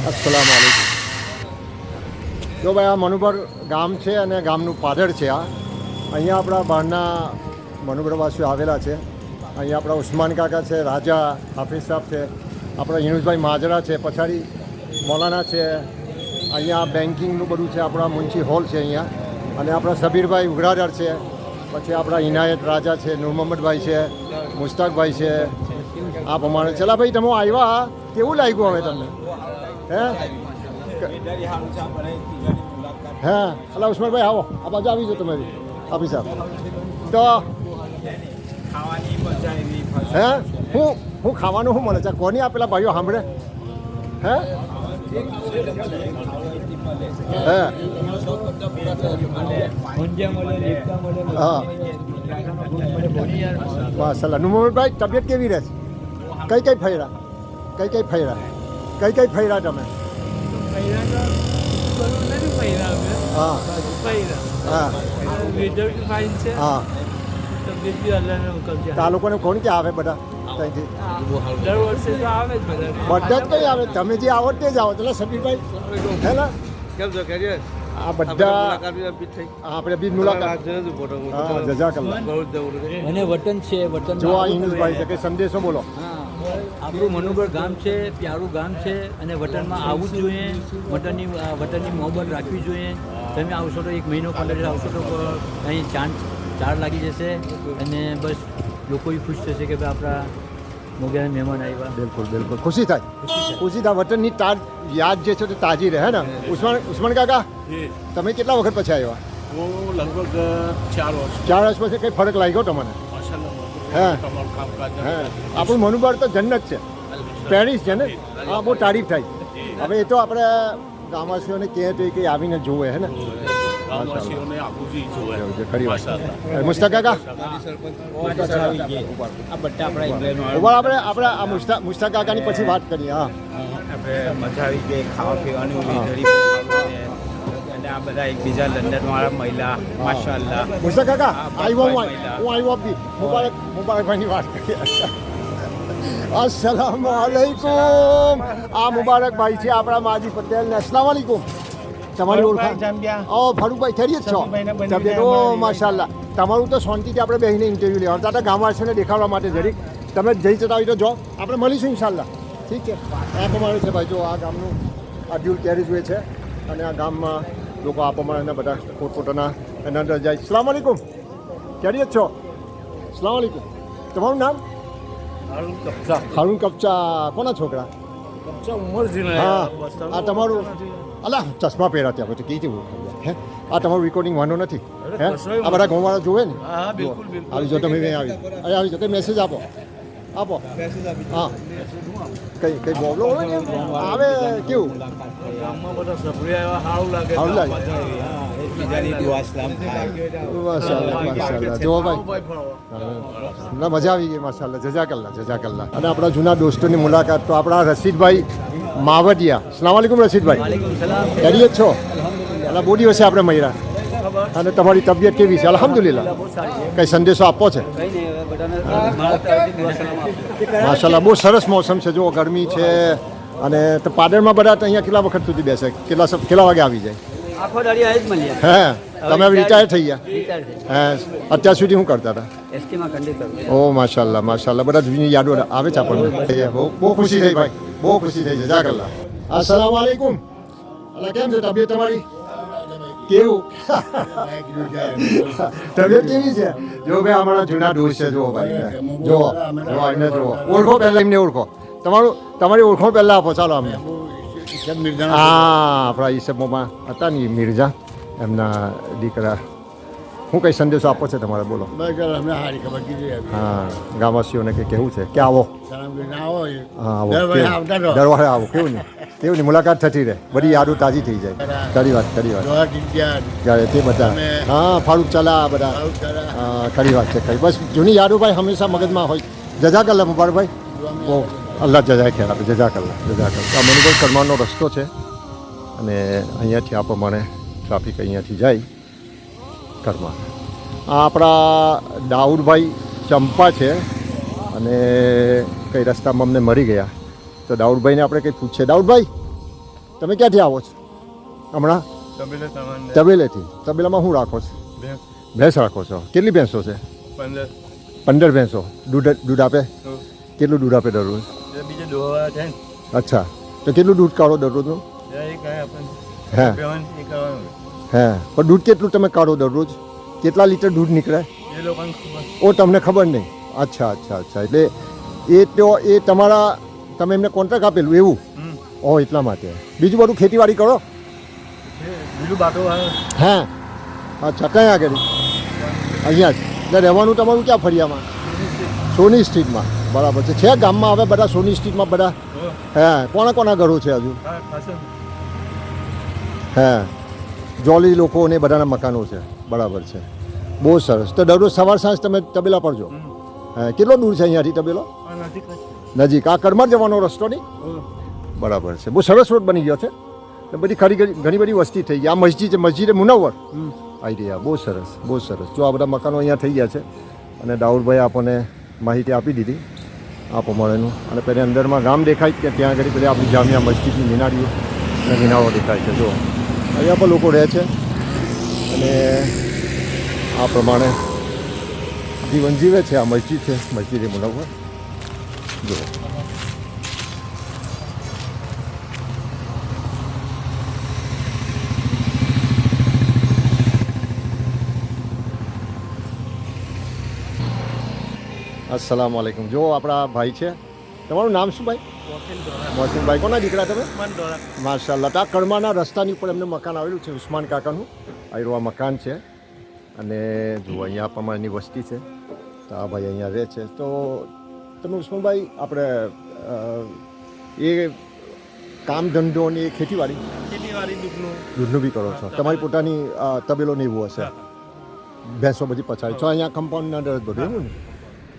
अस्सलाम वालेकुम। જો ભાઈ આ મનુબર ગામ છે અને ગામનું પાદર છે. અહીંયા આપણા બહારના મનુબરવાસીઓ આવેલા છે. અહીંયા આપણા ઉસ્માન કાકા છે, રાજા હાફિઝ સાહેબ છે, આપણા યુનુસભાઈ માજરા છે, પછાડી મૌલાના છે. અહીંયા બેન્કિંગનું બધું છે, આપણા મુંશી હોલ છે અહીંયા. અને આપણા સબીરભાઈ ઉઘરાદર છે, પછી આપણા ઇનાયત રાજા છે, નૂર મોહમ્મદભાઈ છે, મુસ્તાકભાઈ છે. આ પ્રમાણે ચલા ભાઈ તમે આવ્યા, કેવું લાગ્યું હવે તમને? હે અલા ઉસ્માનભાઈ આવો, આ બાજુ આવી જાઓ તમે હાફિઝ સાહેબ. તો હે હું ખાવાનું શું મળે છે? કોની આપેલા ભાઈઓ સાંભળે? હે હે હા માશાલ્લાહ. નુમોહમ્મદભાઈ તબિયત કેવી રહે છે? કઈ ફર્યા તમે? હા હા હા. આ લોકોને કોણ ક્યાં આવે બધા? બધા જ કઈ આવે, તમે જે આવો તે જ આવો. ચલો સબીરભાઈ હે ને કેમ છો? આ બધા આપણે બી મુલાકાત જઝાકલ્લાહ. અને વતન છે, વતન જો આ યુનુસભાઈ છે કે સંદેશો બોલો. આપણું મનુબર ગામ છે, પ્યારું ગામ છે અને વતનમાં આવવું જ જોઈએ. વતનની મોહબ્બત રાખવી જોઈએ. તમે આવશો તો 1 મહિનો 15 દિવસ આવશો તો અહીં ચાર લાગી જશે અને બસ લોકો ખુશ થશે કે ભાઈ આપણા મોગેના મહેમાન આવ્યા. બિલકુલ ખુશી થાય. વતનની યાદ જે છે તે તાજી રહે ને. ઉસ્માન કાકા તમે કેટલા વખત પછી આવ્યા? હું લગભગ 4 વર્ષ પછી. કંઈ ફરક લાગ્યો તમને? હે આપણું મનુબર તો જન્નત છે, પેરિસ છે ને. હા બહુ તારીફ થાય. હવે એ તો આપણે ગામવાસીઓને કહે તો કંઈ આવીને જોવે હે ને. મુસ્તાક કાકા આપણે આ મુસ્તાક કાકાની પછી વાત કરીએ. હા મજા આવી ગઈ ખાવા પીવાનું અને આ બધા એકબીજા લંડન વાળા મહિલા માશાઅલ્લાહ. મુસ્તાક કાકા આવ્યો મુબારકભાઈની વાત કરીએ. અસ્સલામુ અલૈકુમ. આ મુબારકભાઈ છે આપણા માજી પટેલ ને. અસ્સલામ વાલેકુમ. તમારી ઓળખાણ? ફારૂકભાઈ ખરી જ છો? તબિયત ઓ માશાઅલ્લાહ. તમારું તો શાંતિથી આપણે બેસીને ઇન્ટરવ્યૂ લેવાનું હતા ગામવાસીઓને દેખાડવા માટે. જરીક તમે જઈ જતા હોય તો જો આપણે મળીશું ઇન્શાલ્લાહ. ઠીક છે. આ પ્રમાણે છે ભાઈ. જો આ ગામનું આ ડ્યુલ કેરેજવે છે અને આ ગામમાં લોકો આ પ્રમાણેના બધા પોતપોતાના એના અંદર જાય. અસ્સલામ વાલેકુમ. ખરી જ છો? અસ્સલામ વાલેકુમ. તમારું નામ? હારૂન કપચા. કોના છોકરા? હા આ તમારું? અલા ચશ્મા પહેર્યા ત્યાં પછી કઈ જેવું હે? આ તમારું રેકોર્ડિંગ વાંધો નથી હે? આ બધા ગામવાળા જોવે ને. આવી જો તમે આવી જો. કંઈ મેસેજ આપો. હા કઈ પ્રોબ્લેમ હોય ને આવે કેવું? સારું લાગે. જો ભાઈ ના મજા આવી ગઈ માશાલ્લાહ. જઝાકલ્લાહ. અને આપણા જૂના દોસ્તોની મુલાકાત તો આપણા રશીદભાઈ માવડિયા. અસ્સલામ વાલેકુમ રશીદભાઈ. ખરી જ છો? એટલે બહુ દિવસે આપણે મળ્યા. અને તમારી તબિયત કેવી છે? અલ્હમ્દુલિલ્લાહ. કંઈ સંદેશો આપવો છે? માશાલ્લાહ બહુ સરસ મોસમ છે. જો ગરમી છે અને તો પાદરમાં બધા અહીંયા કેટલા વખત સુધી બેસે? કેટલા વાગે આવી જાય? આખો દાડી આવી જ મળીએ. હે તમે હવે રિટાયર થઈ ગયા? હે અત્યાર સુધી શું કરતા હતા? એસટીમાં કંડક્ટર. ઓ માશાલ્લાહ. બધા જૂની યાદો આવે છે આપણને. બહુ ખુશી થઈ ભાઈ, બહુ ખુશી થઈ. જઝાકલ્લાહ. અસ્સલામ વાલેકુમ. અલા કેમ છે તબિયત તમારી? કેવું તબિયત કેવી છે? જો ભાઈ અમારા જૂના દોસ્ત છે. જુઓ ભાઈ, જુઓ એમને જુઓ. ઓળખો પહેલાં એમને ઓળખો. તમારી ઓળખો પહેલાં આપો. ચાલો અમને. હા આપણા ઈસબોમાં હતા ને મિર્ઝા, એમના દીકરા. શું કંઈ સંદેશો આપો છે તમારે? બોલો. હા ગામવાસીઓને કંઈ કહેવું છે કે આવો? હા આવો, દર વખતે આવો. કેવું નહીં મુલાકાત થતી રહે, બધી યાદો તાજી થઈ જાય. ખરી વાત ત્યારે તે બધા. હા ફારૂક ચલા બધા. હા ખરી વાત છે. બસ જૂની યાદો ભાઈ હંમેશા મગજમાં હોય. જઝાકલ્લાહ મુબારકભાઈ. બહુ અલ્લાહ જઝાય ખેર આપે. જઝાકલ્લાહ. આ મનુબર કરમાનનો રસ્તો છે અને અહીંયાથી આ પ્રમાણે ટ્રાફિક અહીંયાથી જાય કરમાન. આ આપણા દાઉદભાઈ ચંપા છે અને કઈ રસ્તામાં અમને મરી ગયા. તો દાઉદભાઈને આપણે કંઈ પૂછીએ. દાઉદભાઈ તમે ક્યાંથી આવો છો હમણાં? તબેલેથી. તબેલામાં શું રાખો છો? ભેંસ રાખો છો. કેટલી ભેંસો છે? 15 ભેંસો. દૂધ આપે? કેટલું દૂધ આપે દરરોજ? અચ્છા, તો કેટલું દૂધ કાઢો દરરોજનું? હે પણ દૂધ કેટલું તમે કાઢો દરરોજ? કેટલા લીટર દૂધ નીકળે? ઓ તમને ખબર નહીં. અચ્છા અચ્છા અચ્છા, એટલે એ તમારા તમે એમને કોન્ટ્રાક્ટ આપેલું એવું? ઓ એટલા માટે. બીજું બધું ખેતીવાડી કરો? હે અચ્છા, કઈ આગળ? અહીંયા જ. એટલે રહેવાનું તમારું ક્યાં ફળિયામાં? સોની સ્ટ્રીટમાં. બરાબર છે ગામમાં હવે બધા સોની સ્ટ્રીટમાં બધા? હે કોના ઘરો છે હજુ? હે જોલી લોકો ને બધાના મકાનો છે. બરાબર છે, બહુ સરસ. તો દરરોજ સવાર સાંજ તમે તબેલા પર જો? હે કેટલો દૂર છે અહીંયાથી તબેલો? નજીક. આ કરમાર જવાનો રસ્તો નહીં? બરાબર છે, બહુ સરસ રોડ બની ગયો છે. બધી ઘણી બધી વસ્તી થઈ ગઈ. આ મસ્જિદ છે, મસ્જિદ મુનવ્વર આઈડિયા. બહુ સરસ બહુ સરસ. જો આ બધા મકાનો અહીંયા થઈ ગયા છે અને દાઉદભાઈ આપણને માહિતી આપી દીધી આ પ્રમાણેનું. અને પેલી અંદરમાં ગામ દેખાય કે ત્યાં આગળ પેલી આપણી જામિયા મસ્જિદની મિનારીઓ અને મિનારો દેખાય છે. જો અહીંયા પણ લોકો રહે છે અને આ પ્રમાણે જીવન જીવે છે. આ મસ્જિદ છે, મસ્જિદ મુનવ્વર. જો अस्सलाम वालेकुम. જો આપણા ભાઈ છે. તમારું નામ શું ભાઈ? મોહસિનભાઈ. કોના દીકરા તમે? માશાલ્લાહ. આ કડમાના રસ્તાની ઉપર એમને મકાન આવેલું છે, ઉસ્માન કાકાનું. આ મકાન છે અને જુઓ અહીંયા પ્રમાણેની વસ્તી છે. તો આ ભાઈ અહીંયા રહે છે. તો તમે ઉસ્માનભાઈ આપણે એ કામ ધંધો અને એ ખેતીવાડી દૂધનું બી કરો છો? તમારી પોતાની તબેલો ને એવું હશે? ભેંસો બધી પછાડી છો અહીંયા કમ્પાઉન્ડના અંદર જ બધું એવું ને?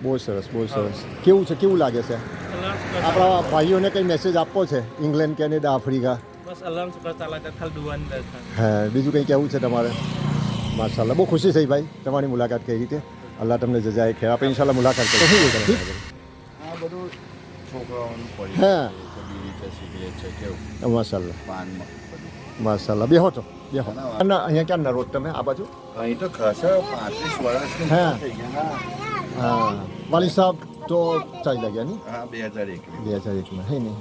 બહુ સરસ બહુ સરસ. કેવું છે, કેવું લાગે છે? આપણા ભાઈઓને કંઈ મેસેજ આપવો છે ઇંગ્લેન્ડ, કેનેડા, આફ્રિકા? હા, બીજું કંઈ કહેવું છે તમારે? માશાલ્લાહ, બહુ ખુશી થઈ ભાઈ તમારી મુલાકાત કઈ રીતે. અલ્લાહ તમને જજાય ખેર આપે. ઇન્શાલ્લાહ મુલાકાત કરીશું. હા માશાલ્લાહ માશાલ્લાહ. બેહો તો બેહો. અહીંયા ક્યાં ના રોજ તમે આ બાજુ? અહીં તો ખાસા 35 વર્ષની હા. થઈ ગયા. હા વાલી સાહેબ તો ચાલી લાગ્યા નહીં? હા 2001 2001માં હે નહીં?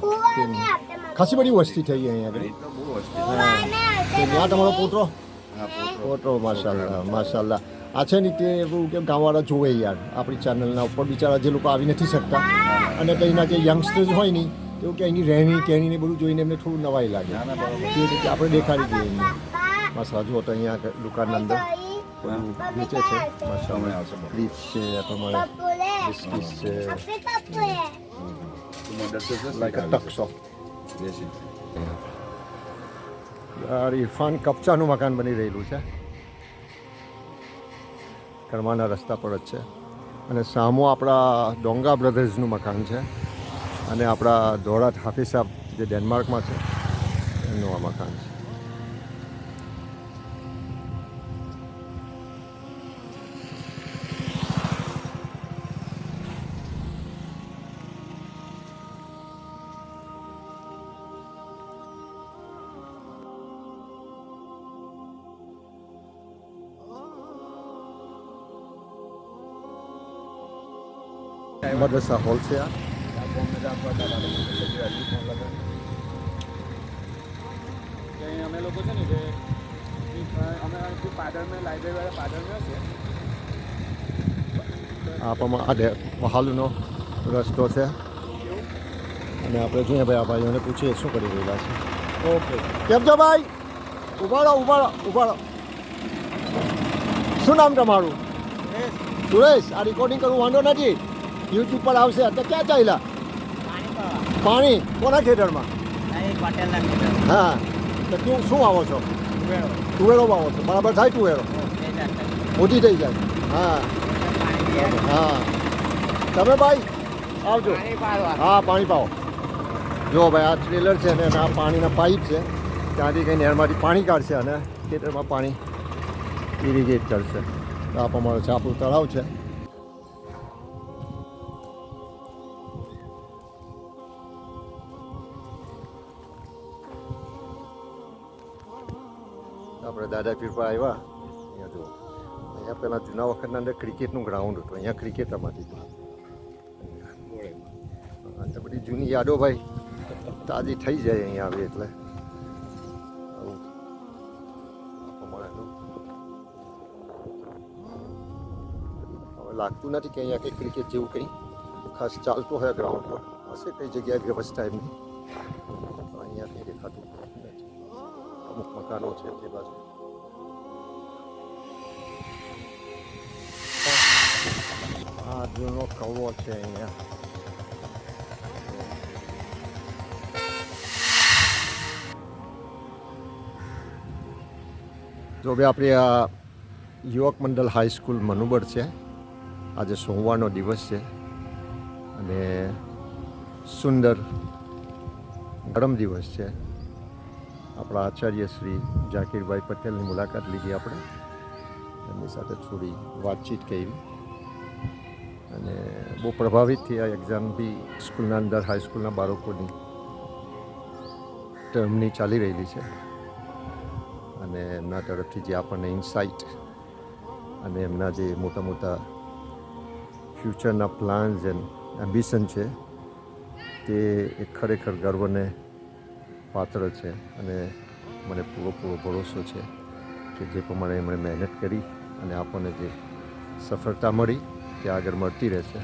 ખાસી બધી વસ્તી થઈ ગઈ અહીંયા આગળ. તો બહુ વસ્તી. હા ત્યાં તમારો પોતરો? હા પોતરો. માશાલ્લાહ માશાલ્લાહ. આ છે ને તે એવું કે ગામવાળા જોવે યાર આપણી ચેનલના ઉપર બિચારા જે લોકો આવી નથી શકતા અને કંઈના જે યંગસ્ટર્સ હોય નહીં એવું કે અહીંની રહેણી કહેણી ને બધું જોઈને એમને થોડું નવાઈ લાગે. તે રીતે આપણે દેખાડી દઈએ એમને. માશાલ્લાહ. જુઓ તો અહીંયા દુકાનના અંદર વેચે છે. માશાલ્લાહ. ક્લિપ્સ છે, તમારે બિસ્કિટ છે, લાઈક અ ટક શોપ. યાર ઇરફાન કપચાનું મકાન બની રહેલું છે. કરમાના રસ્તા પર જ છે અને સામો આપણા ડોંગા બ્રધર્સનું મકાન છે અને આપણા ધોળાત હાફિઝ સાહેબ જે ડેનમાર્કમાં છે એમનું આ મકાન છે. મદ્રસા હોલ છે આ. અમે લોકો છે ને જે અમે પાદરમાં લાઇબ્રેરી પાદરમાં છે. આપવામાં આ મહાલનો રસ્તો છે અને આપણે જોઈએ ભાઈ આ ભાઈઓને પૂછીએ શું કરી રહેલા છે. ઓકે કેમ છો ભાઈ? ઉભા રહો ઉભા રહો ઉભા રહો. શું નામ તમારું? સુરેશ. આ રેકોર્ડિંગ કરવું વાંધો નથી, યુટ્યુબ પર આવશે. તો ક્યાં ચાલ્યા? પાણી કોના ખેતરમાં? હા તો કેવું શું વાવો છો? તુવેરો વાવો છો? બરાબર થાય તુવેરો? ઓછી થઈ જાય. હા હા. તમે ભાઈ આવજો. હા પાણી પાવો. જો ભાઈ આ ટ્રેલર છે ને આ પાણીના પાઇપ છે, ત્યાંથી કંઈ નહેરમાંથી પાણી કાઢશે અને ખેતરમાં પાણી ઇરિગેટ કરશે. તો આ પ્રમાણે છે આપણું તળાવ છે. આપણે દાદા પીર પર આવ્યા અહીંયા જુઓ અહીંયા પહેલાં જૂના વખતના અંદર ક્રિકેટનું ગ્રાઉન્ડ હતું અહીંયા ક્રિકેટ રમાતી હતું તો બધી જૂની યાદો ભાઈ તાજી થઈ જાય અહીંયા આવે એટલે આવું પ્રમાણેનું હવે લાગતું નથી કે અહીંયા કંઈ ક્રિકેટ જેવું કંઈ ખાસ ચાલતું હોય ગ્રાઉન્ડ પર હશે કઈ જગ્યાએ વ્યવસ્થા એમની અહીંયા કંઈ દેખાતું નથી અમુક મકાનો છે તે બાજુ આ જૂનો કવો છે અહીંયા જો ભાઈ આપણી આ યુવક મંડળ હાઈસ્કૂલ મનુબર છે આજે સોમવારનો દિવસ છે અને સુંદર ગરમ દિવસ છે આપણા આચાર્ય શ્રી ઝાકીરભાઈ પટેલની મુલાકાત લીધી આપણે એમની સાથે થોડી વાતચીત કરી અને બહુ પ્રભાવિત થયા એક્ઝામ બી સ્કૂલના અંદર હાઈસ્કૂલના બાળકોની ટર્મની ચાલી રહેલી છે અને એમના તરફથી જે આપણને ઇન્સાઇટ અને એમના જે મોટા મોટા ફ્યુચરના પ્લાન્સ એન્ડ એમ્બિશન છે તે એક ખરેખર ગર્વને પાત્ર છે અને મને પૂરો ભરોસો છે કે જે પ્રમાણે એમણે મહેનત કરી અને આપણને જે સફળતા મળી તે આગળ મળતી રહેશે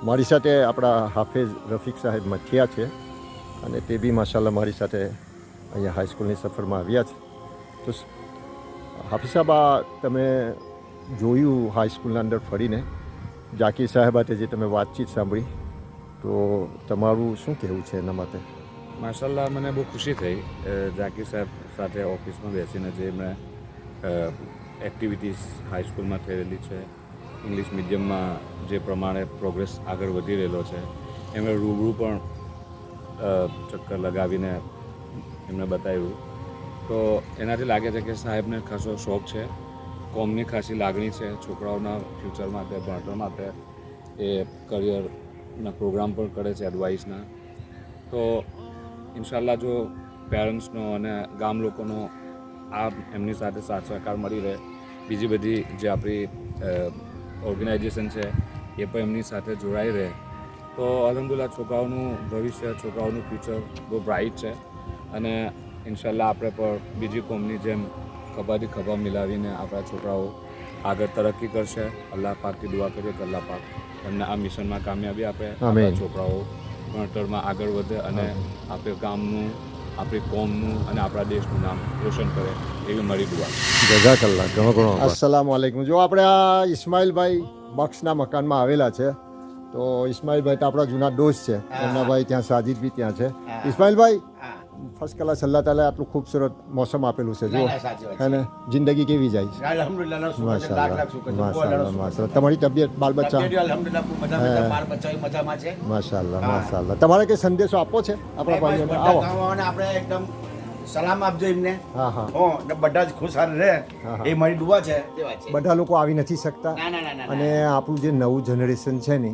મારી સાથે આપણા હાફિઝ રફીક સાહેબ મથિયા છે અને તે બી માશાલ્લાહ મારી સાથે અહીંયા હાઈસ્કૂલની સફરમાં આવ્યા છે તો હાફિઝ સાહેબ આ તમે જોયું હાઈસ્કૂલના અંદર ફરીને ઝાકીર સાહેબ સાથે જે તમે વાતચીત સાંભળી તો તમારું શું કહેવું છે એના માટે માશાલ્લાહ મને બહુ ખુશી થઈ ઝાકીર સાહેબ સાથે ઓફિસમાં બેસીને જે એમણે એક્ટિવિટીઝ હાઈસ્કૂલમાં થયેલી છે ઇંગ્લિશ મીડિયમમાં જે પ્રમાણે પ્રોગ્રેસ આગળ વધી રહેલો છે એમણે રૂબરૂ પણ ચક્કર લગાવીને એમને બતાવ્યું તો એનાથી લાગે છે કે સાહેબને ખાસો શોખ છે કોમની ખાસી લાગણી છે છોકરાઓના ફ્યુચર માટે ભણતર માટે એ કરિયરના પ્રોગ્રામ પણ કરે છે એડવાઇસના તો ઇન્શાલ્લાહ જો પેરેન્ટ્સનો અને ગામ લોકોનો આ એમની સાથે સાથ સહકાર મળી રહે બીજી બધી જે આપણી ઓર્ગેનાઇઝેશન છે એ પણ એમની સાથે જોડાઈ રહે તો અલહમદુલિલ્લાહ છોકરાઓનું ભવિષ્ય છોકરાઓનું ફ્યુચર બહુ બ્રાઇટ છે અને ઇન્શાલ્લાહ આપણે પણ બીજી કોમની જેમ ખભાથી ખભા મિલાવીને આપણા છોકરાઓ આગળ તરક્કી કરશે અલ્લાહ પાકથી દુઆ કરીએ કે અલ્લાહ પાક એમને આ મિશનમાં કામયાબી આપે આપણા છોકરાઓ ભણતરમાં આગળ વધે અને આપણે ગામનું આપણી કોમનું અને આપણા દેશનું નામ રોશન કરે એવી મારી દુઆ જઝાકલ્લાહ ઘણો અસ્સલામુ અલૈકુમ જો આપણે આ ઇસ્માઇલભાઈ બક્ષના મકાનમાં આવેલા છે તો ઇસ્માઇલભાઈ તો આપણા જૂના દોસ્ત છે એમના ભાઈ ત્યાં સાજિદ બી ત્યાં છે ઇસ્માઇલભાઈ ફર્સ્ટ ક્લાસ અલ્લાહ તાલા આટલું ખૂબસૂરત મોસમ આપેલું છે જો હે ને જિંદગી કેવી જાય માશાલ્લાહ તમારી તબિયત બાલ બચ્ચા માશાલ્લાહ તમારે કઈ સંદેશો આપવો છે આપણા ભાઈઓને આવો આપણે એકદમ સલામ આપજો એમને હા હા બધા જ ખુશહાલ રહે એ મારી દુઆ છે બધા લોકો આવી નથી શકતા અને આપણું જે નવું જનરેશન છે ને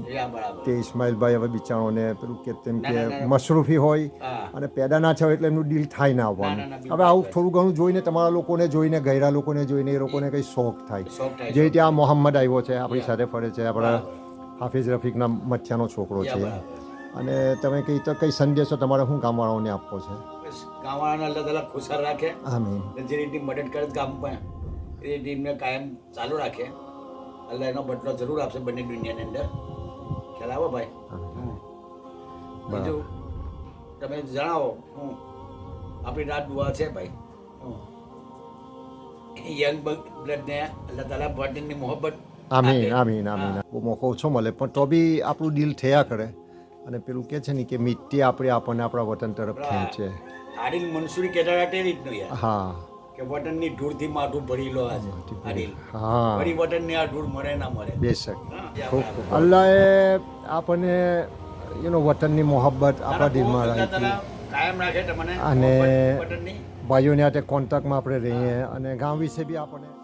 તે ઇસ્માઇલભાઈ હવે બિચારોને પેલું કે તેમ કે મશરૂફી હોય અને પેદા ના થયો એટલે એમનું ડીલ થાય ના આવવાનું હવે આવું થોડું ઘણું જોઈને તમારા લોકોને જોઈને ગયરા લોકોને જોઈને એ લોકોને કંઈ શોખ થાય જે રીતે આ મોહમ્મદ આવ્યો છે આપણી સાથે ફરે છે આપણા હાફિઝ રફીકના મથિયાનો છોકરો છે અને તમે કંઈ તો કઈ સંદેશો તમારે શું ગામવાળાઓને આપવો છે ગામવાળાને અલ્લાહ તાલા ખુશહાલ રાખે આમીન જે રીતની મદદ કરે ગામમાં એ ટીમને કાયમ ચાલુ રાખે અલ્લાહ એનો બદલો જરૂર આપશે બંને દુનિયાની અંદર ખ્યાલ આવો ભાઈ બીજું તમે જણાવો આપણી રાત દુઆ છે ભાઈ યંગ બ્લડને અલ્લાહ તાલા ભણતરની મોહબ્બત આમીન આમીન આમીન બહુ મોકો ઓછો મળે પણ તો બી આપણું દિલ થયા કરે અને પેલું કે છે ને કે મિટ્ટી આપણે આપણને આપણા વતન તરફ ખેંચે આડિલ મનસુરી કહેતા તે રીતનું યાર હા કે વતનની ધૂળથી માથું ભરી લો આજે આડિલ હા ફરી વતનની આ ધૂળ મળે ના મળે બેશક ખૂબ અલ્લાહે આપણને વતનની મોહબ્બત આપણા દિલમાં રાખી કાયમ રાખે તમને અને વતનની ભાઈઓને હાથે કોન્ટેક્ટમાં આપણે રહીએ અને ગામ વિશે બી આપણને